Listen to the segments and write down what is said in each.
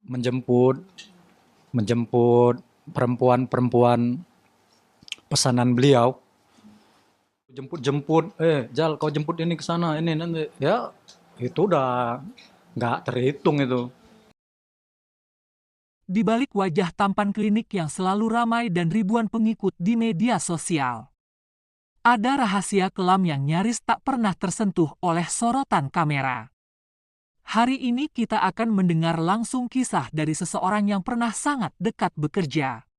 menjemput menjemput perempuan-perempuan pesanan beliau. Jemput-jemput, Jal kau jemput ini ke sana, ini nanti. Ya, itu udah nggak terhitung itu. Di balik wajah tampan klinik yang selalu ramai dan ribuan pengikut di media sosial, ada rahasia kelam yang nyaris tak pernah tersentuh oleh sorotan kamera. Hari ini kita akan mendengar langsung kisah dari seseorang yang pernah sangat dekat bekerja,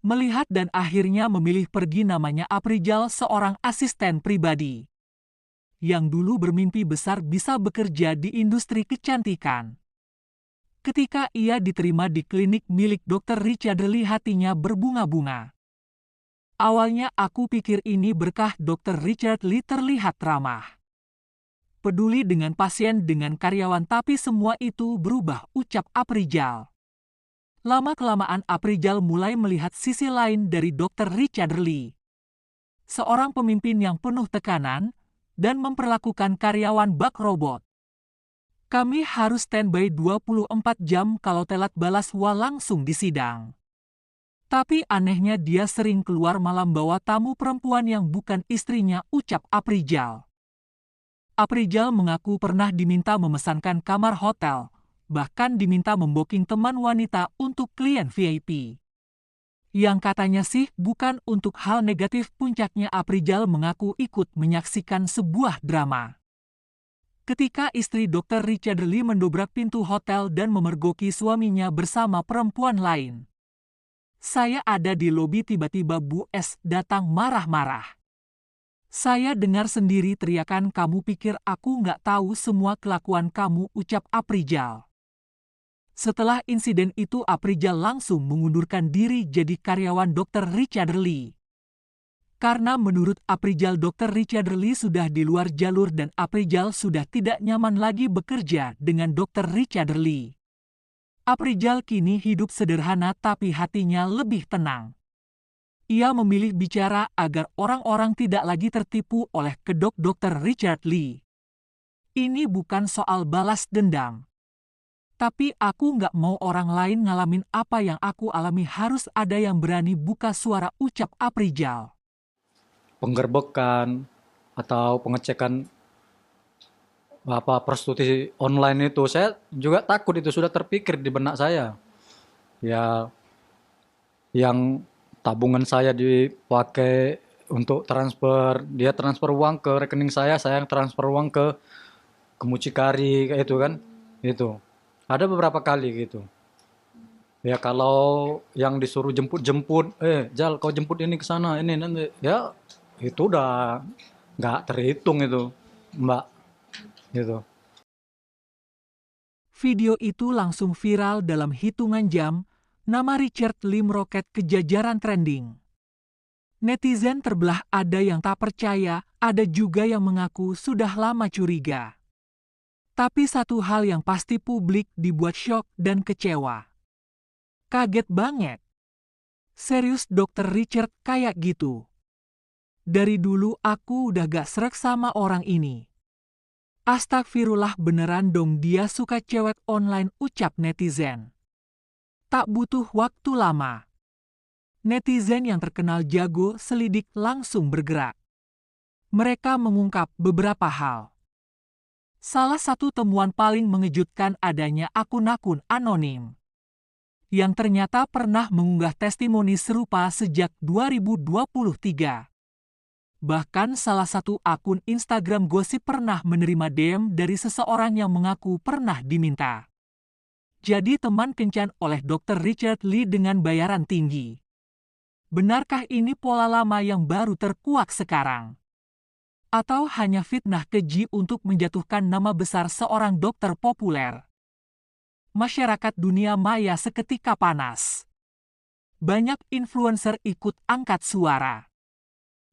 melihat dan akhirnya memilih pergi. Namanya Aprijal, seorang asisten pribadi yang dulu bermimpi besar bisa bekerja di industri kecantikan. Ketika ia diterima di klinik milik Dr. Richard Lee, hatinya berbunga-bunga. Awalnya aku pikir ini berkah. Dr. Richard Lee terlihat ramah, peduli dengan pasien, dengan karyawan, tapi semua itu berubah, ucap Aprijal. Lama-kelamaan Aprijal mulai melihat sisi lain dari Dr. Richard Lee. Seorang pemimpin yang penuh tekanan dan memperlakukan karyawan bak robot. Kami harus standby 24 jam, kalau telat balas wah langsung disidang. Tapi anehnya dia sering keluar malam bawa tamu perempuan yang bukan istrinya, ucap Aprijal. Aprijal mengaku pernah diminta memesankan kamar hotel, bahkan diminta membooking teman wanita untuk klien VIP. Yang katanya sih bukan untuk hal negatif. Puncaknya Aprijal mengaku ikut menyaksikan sebuah drama. Ketika istri Dr. Richard Lee mendobrak pintu hotel dan memergoki suaminya bersama perempuan lain. Saya ada di lobi, tiba-tiba Bu S datang marah-marah. Saya dengar sendiri teriakan, kamu pikir aku nggak tahu semua kelakuan kamu, ucap Aprijal. Setelah insiden itu Aprijal langsung mengundurkan diri jadi karyawan Dr. Richard Lee. Karena menurut Aprijal Dr. Richard Lee sudah di luar jalur dan Aprijal sudah tidak nyaman lagi bekerja dengan Dr. Richard Lee. Aprijal kini hidup sederhana tapi hatinya lebih tenang. Ia memilih bicara agar orang-orang tidak lagi tertipu oleh kedok Dr. Richard Lee. Ini bukan soal balas dendam. Tapi aku nggak mau orang lain ngalamin apa yang aku alami, harus ada yang berani buka suara, ucap Aprijal. Penggerbekan atau pengecekan prostitusi online itu, saya juga takut, itu sudah terpikir di benak saya. Ya, yang tabungan saya dipakai untuk transfer, dia transfer uang ke rekening saya yang transfer uang ke mucikari, kayak itu kan. Itu ada beberapa kali gitu. Ya kalau yang disuruh jemput-jemput, Jal kau jemput ini ke sana, ini nanti. Ya, itu udah nggak terhitung itu, Mbak. Gitu. Video itu langsung viral dalam hitungan jam. Nama Richard Lee meroket ke jajaran trending. Netizen terbelah, ada yang tak percaya, ada juga yang mengaku sudah lama curiga. Tapi satu hal yang pasti, publik dibuat syok dan kecewa. Kaget banget. Serius Dr. Richard kayak gitu? Dari dulu aku udah gak srek sama orang ini. Astagfirullah, beneran dong dia suka cewek online, ucap netizen. Tak butuh waktu lama, netizen yang terkenal jago selidik langsung bergerak. Mereka mengungkap beberapa hal. Salah satu temuan paling mengejutkan, adanya akun-akun anonim yang ternyata pernah mengunggah testimoni serupa sejak 2023. Bahkan salah satu akun Instagram gosip pernah menerima DM dari seseorang yang mengaku pernah diminta jadi teman kencan oleh Dr. Richard Lee dengan bayaran tinggi. Benarkah ini pola lama yang baru terkuak sekarang? Atau hanya fitnah keji untuk menjatuhkan nama besar seorang dokter populer? Masyarakat dunia maya seketika panas. Banyak influencer ikut angkat suara.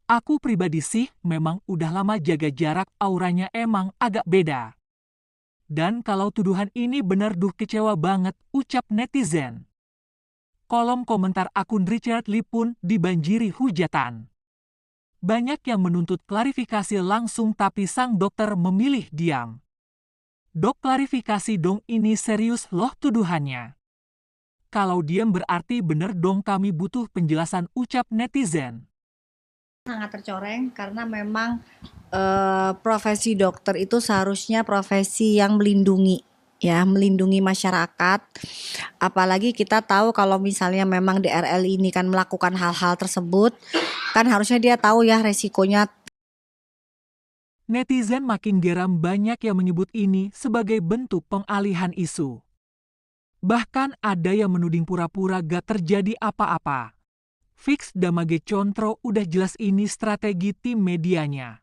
Aku pribadi sih memang udah lama jaga jarak, auranya emang agak beda. Dan kalau tuduhan ini benar, kecewa banget, ucap netizen. Kolom komentar akun Richard Lee pun dibanjiri hujatan. Banyak yang menuntut klarifikasi langsung, tapi sang dokter memilih diam. Dok, klarifikasi dong, ini serius loh tuduhannya. Kalau diam berarti bener dong, kami butuh penjelasan, ucap netizen. Sangat tercoreng karena memang profesi dokter itu seharusnya profesi yang melindungi, ya, melindungi masyarakat. Apalagi kita tahu kalau misalnya memang DRL ini kan melakukan hal-hal tersebut, kan harusnya dia tahu ya resikonya. Netizen makin geram, banyak yang menyebut ini sebagai bentuk pengalihan isu. Bahkan ada yang menuding pura-pura gak terjadi apa-apa. Fix damage contro, udah jelas ini strategi tim medianya.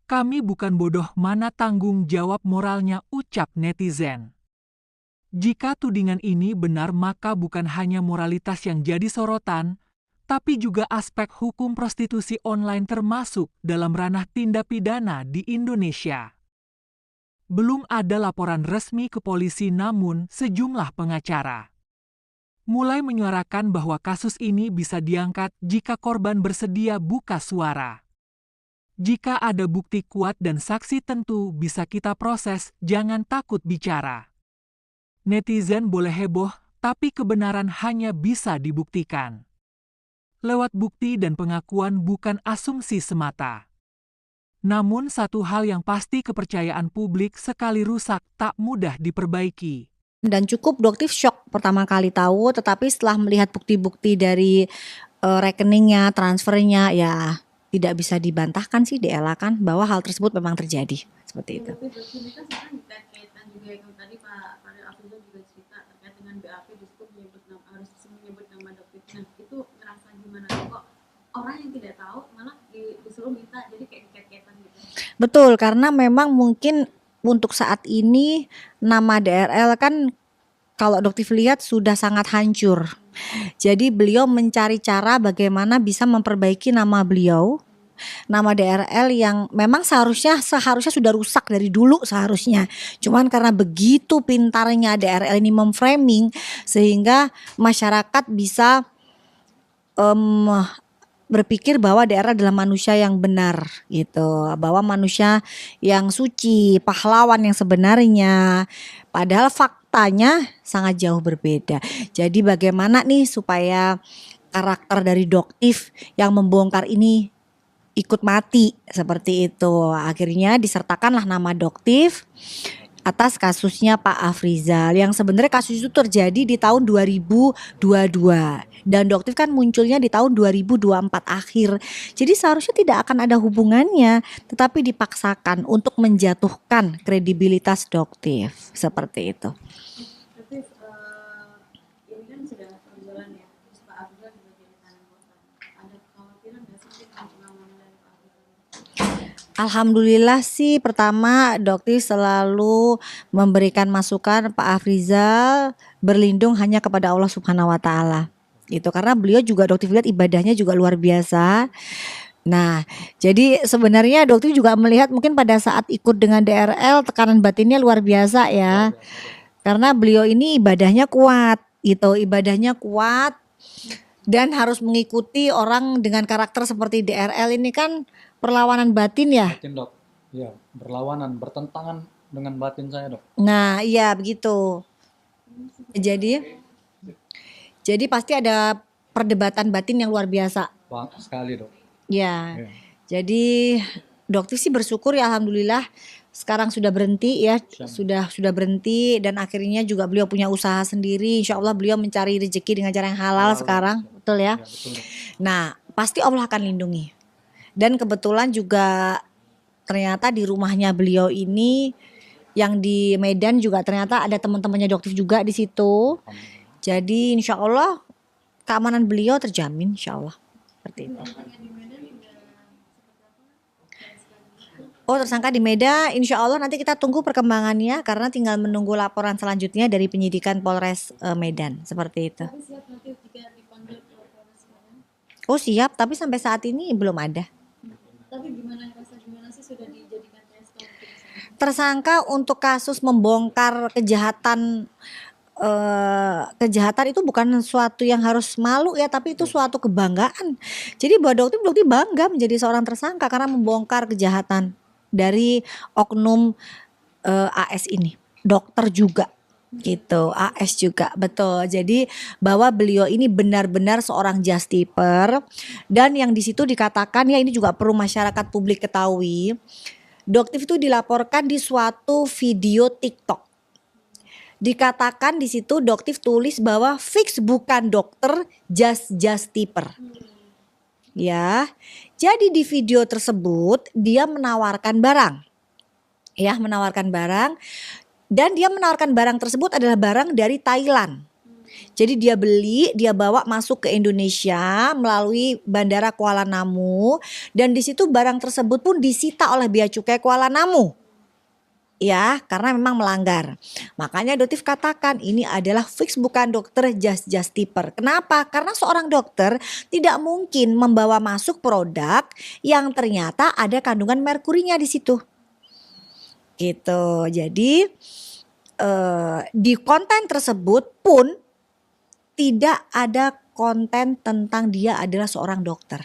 Kami bukan bodoh, mana tanggung jawab moralnya, ucap netizen. Jika tudingan ini benar, maka bukan hanya moralitas yang jadi sorotan, tapi juga aspek hukum prostitusi online termasuk dalam ranah tindak pidana di Indonesia. Belum ada laporan resmi ke polisi, namun sejumlah pengacara mulai menyuarakan bahwa kasus ini bisa diangkat jika korban bersedia buka suara. Jika ada bukti kuat dan saksi tentu bisa kita proses, jangan takut bicara. Netizen boleh heboh, tapi kebenaran hanya bisa dibuktikan lewat bukti dan pengakuan, bukan asumsi semata. Namun satu hal yang pasti, kepercayaan publik sekali rusak tak mudah diperbaiki. Dan cukup dokter shock pertama kali tahu, tetapi setelah melihat bukti-bukti dari rekeningnya, transfernya, ya tidak bisa dibantahkan sih, dielakkan bahwa hal tersebut memang terjadi seperti itu. Tapi dokter ini kan sekarang kaitan juga yang tadi Pak Fadil Afrizal juga cerita terkait dengan BAP, disitu harus menyebut nama dokter. Nah itu ngerasa gimana kok orang yang tidak tahu malah disuruh minta, jadi kayak dikait-kaitan gitu. Betul, karena memang mungkin untuk saat ini nama DRL kan kalau dokter lihat sudah sangat hancur. Jadi beliau mencari cara bagaimana bisa memperbaiki nama beliau, nama DRL yang memang seharusnya sudah rusak dari dulu seharusnya. Cuman karena begitu pintarnya DRL ini memframing sehingga masyarakat bisa berpikir bahwa DRL adalah manusia yang benar gitu, bahwa manusia yang suci, pahlawan yang sebenarnya. Padahal faktanya sangat jauh berbeda. Jadi bagaimana nih supaya karakter dari Doktif yang membongkar ini ikut mati seperti itu. Akhirnya disertakanlah nama Doktif atas kasusnya Pak Afrizal, yang sebenarnya kasus itu terjadi di tahun 2022 dan Doktif kan munculnya di tahun 2024 akhir. Jadi seharusnya tidak akan ada hubungannya, tetapi dipaksakan untuk menjatuhkan kredibilitas Doktif seperti itu. Tapi ini kan sudah berjalan ya, terus Pak Afrizal juga jadi tahanan kota. Ada kekhawatiran nggak sih pengamanan dari Pak Afrizal? Alhamdulillah sih, pertama Doktif selalu memberikan masukan Pak Afrizal berlindung hanya kepada Allah Subhanahu wa taala. Itu karena beliau juga Doktif lihat ibadahnya juga luar biasa. Nah, jadi sebenarnya Doktif juga melihat mungkin pada saat ikut dengan DRL tekanan batinnya luar biasa ya. Karena beliau ini ibadahnya kuat, gitu, ibadahnya kuat dan harus mengikuti orang dengan karakter seperti DRL ini kan perlawanan batin ya. Batin, Dok. Iya, berlawanan, bertentangan dengan batin saya, Dok. Nah, iya begitu. Jadi pasti ada perdebatan batin yang luar biasa. Bang, sekali, Dok. Ya. Iya. Jadi Dokter sih bersyukur ya, alhamdulillah sekarang sudah berhenti ya, sudah berhenti dan akhirnya juga beliau punya usaha sendiri. Insya Allah beliau mencari rezeki dengan cara yang halal sekarang, betul ya. Iya, betul, Dok. Nah, pasti Allah akan lindungi. Dan kebetulan juga ternyata di rumahnya beliau ini yang di Medan juga ternyata ada teman-temannya Dokter juga di situ. Jadi insya Allah keamanan beliau terjamin, insya Allah seperti itu. Oh, tersangka di Medan, insya Allah nanti kita tunggu perkembangannya karena tinggal menunggu laporan selanjutnya dari penyidikan Polres Medan seperti itu. Tapi siap nanti jika dipanggil ke Polres Medan? Oh siap, tapi sampai saat ini belum ada. Tapi gimana sih sudah dijadikan tersangka? Tersangka untuk kasus membongkar kejahatan itu bukan suatu yang harus malu ya, tapi itu suatu kebanggaan. Jadi buat Dokter bangga menjadi seorang tersangka karena membongkar kejahatan dari oknum AS ini, dokter juga gitu, AS juga betul. Jadi bahwa beliau ini benar-benar seorang justiper, dan yang di situ dikatakan ya, ini juga perlu masyarakat publik ketahui. Doktif itu dilaporkan di suatu video TikTok. Dikatakan di situ Doktif tulis bahwa fix bukan dokter, justiper. Ya. Jadi di video tersebut dia menawarkan barang. Ya, menawarkan barang, dan dia menawarkan barang tersebut adalah barang dari Thailand. Jadi dia beli, dia bawa masuk ke Indonesia melalui Bandara Kuala Namu, dan di situ barang tersebut pun disita oleh Bea Cukai Kuala Namu. Ya, karena memang melanggar. Makanya Doktif katakan ini adalah fix bukan dokter, justiper. Kenapa? Karena seorang dokter tidak mungkin membawa masuk produk yang ternyata ada kandungan merkurinya di situ. Gitu. Jadi di konten tersebut pun tidak ada konten tentang dia adalah seorang dokter.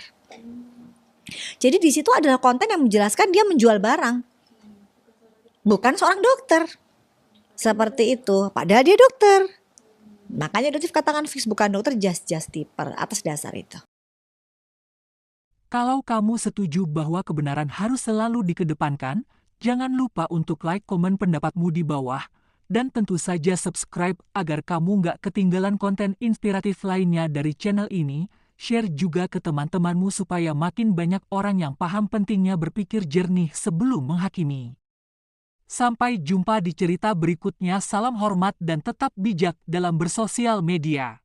Jadi di situ adalah konten yang menjelaskan dia menjual barang, bukan seorang dokter. Seperti itu. Padahal dia dokter. Makanya Doktif katakan fix bukan dokter, justiper atas dasar itu. Kalau kamu setuju bahwa kebenaran harus selalu dikedepankan, jangan lupa untuk like, komen pendapatmu di bawah, dan tentu saja subscribe agar kamu nggak ketinggalan konten inspiratif lainnya dari channel ini. Share juga ke teman-temanmu supaya makin banyak orang yang paham pentingnya berpikir jernih sebelum menghakimi. Sampai jumpa di cerita berikutnya. Salam hormat dan tetap bijak dalam bersosial media.